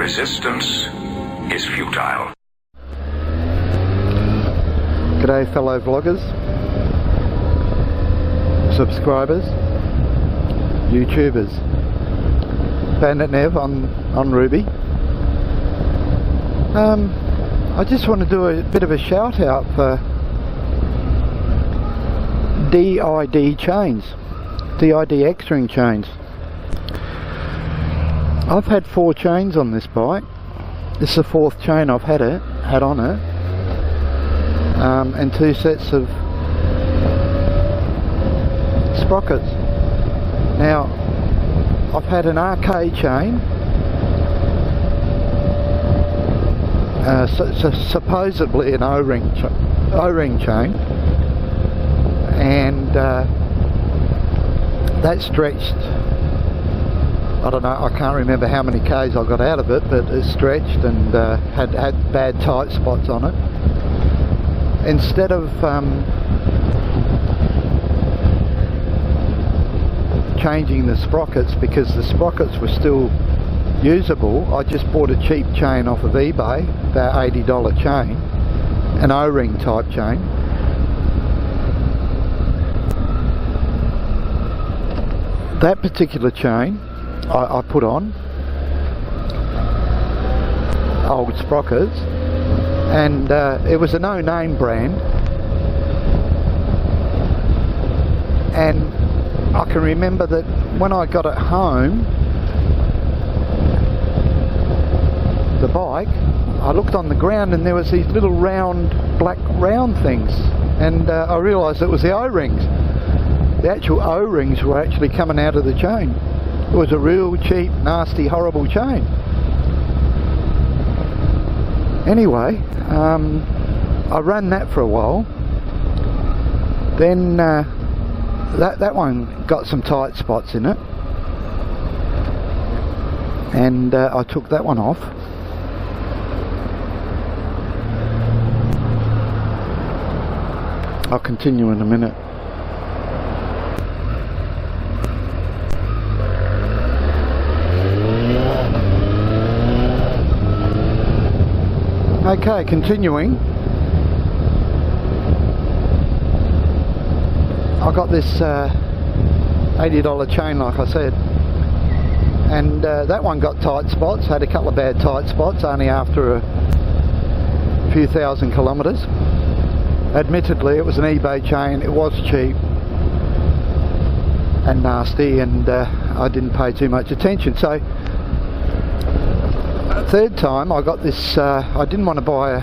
Resistance is futile. G'day fellow vloggers, subscribers, YouTubers. Bandit Nev on Ruby. I just want to do a bit of a shout out for DID chains, DID X-ring chains. I've had 4 chains on this bike. This is the 4th chain I've had on it, and 2 sets of sprockets. Now, I've had an RK chain, supposedly an O-ring chain, and that stretched, I don't know, I can't remember how many Ks I got out of it, but it stretched and had bad tight spots on it. Instead of changing the sprockets, because the sprockets were still usable, I just bought a cheap chain off of eBay, about $80 chain, an O-ring type chain. That particular chain I put on old sprockets, and it was a no-name brand, and I can remember that when I got it home, the bike, I looked on the ground and there was these little black round things, and I realised it was the O-rings. The actual O-rings were actually coming out of the chain. It was a real cheap, nasty, horrible chain. Anyway, I ran that for a while. Then that one got some tight spots in it, and I took that one off. I'll continue in a minute. Okay, continuing. I got this $80 chain, like I said, and that one got tight spots, had a couple of bad tight spots only after a few thousand kilometres. Admittedly, it was an eBay chain, it was cheap and nasty, and I didn't pay too much attention. So, third time I got this, I didn't want to buy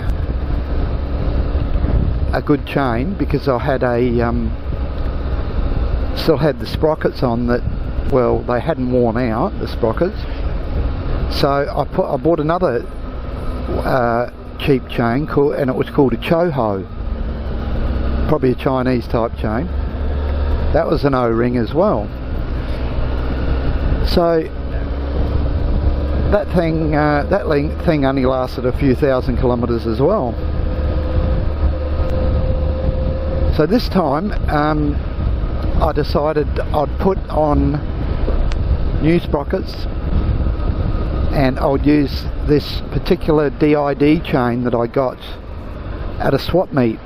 a good chain, because I had still had the sprockets on that, well, they hadn't worn out, the sprockets. So I bought another cheap chain, and it was called a Shoutout, probably a Chinese type chain. That was an O-ring as well. So that thing only lasted a few thousand kilometres as well. So this time I decided I'd put on new sprockets, and I would use this particular DID chain that I got at a swap meet.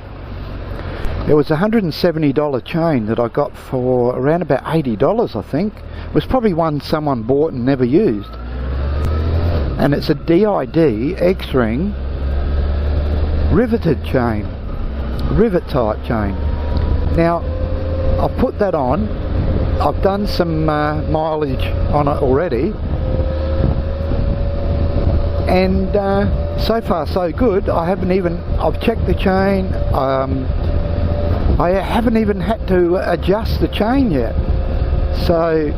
It was a $170 chain that I got for around about $80, I think. It was probably one someone bought and never used. And it's a DID X-ring riveted chain, rivet type chain. Now, I've put that on, I've done some mileage on it already, and so far so good. I've checked the chain, I haven't even had to adjust the chain yet. So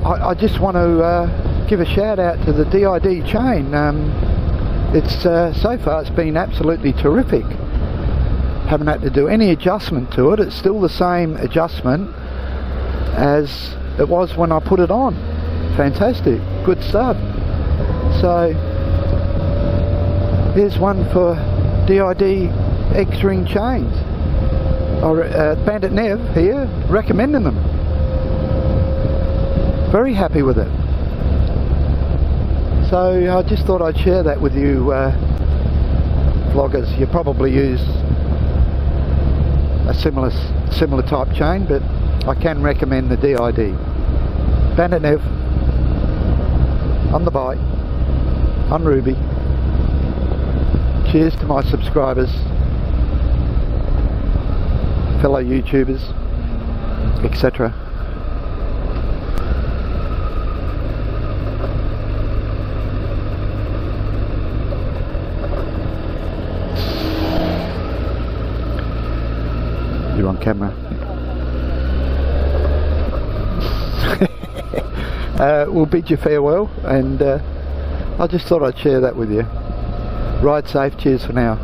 I just want to give a shout out to the DID chain. It's so far it's been absolutely terrific. Haven't had to do any adjustment to it. It's still the same adjustment as it was when I put it on. Fantastic, good stuff. So here's one for DID X-ring chains. Bandit Nev here, recommending them. Very happy with it. So I just thought I'd share that with you vloggers. You probably use a similar type chain, but I can recommend the DID. Bandit Nev on the bike, on Ruby. Cheers to my subscribers, fellow YouTubers, etc. You're on camera. We'll bid you farewell, and I just thought I'd share that with you. Ride safe, cheers for now.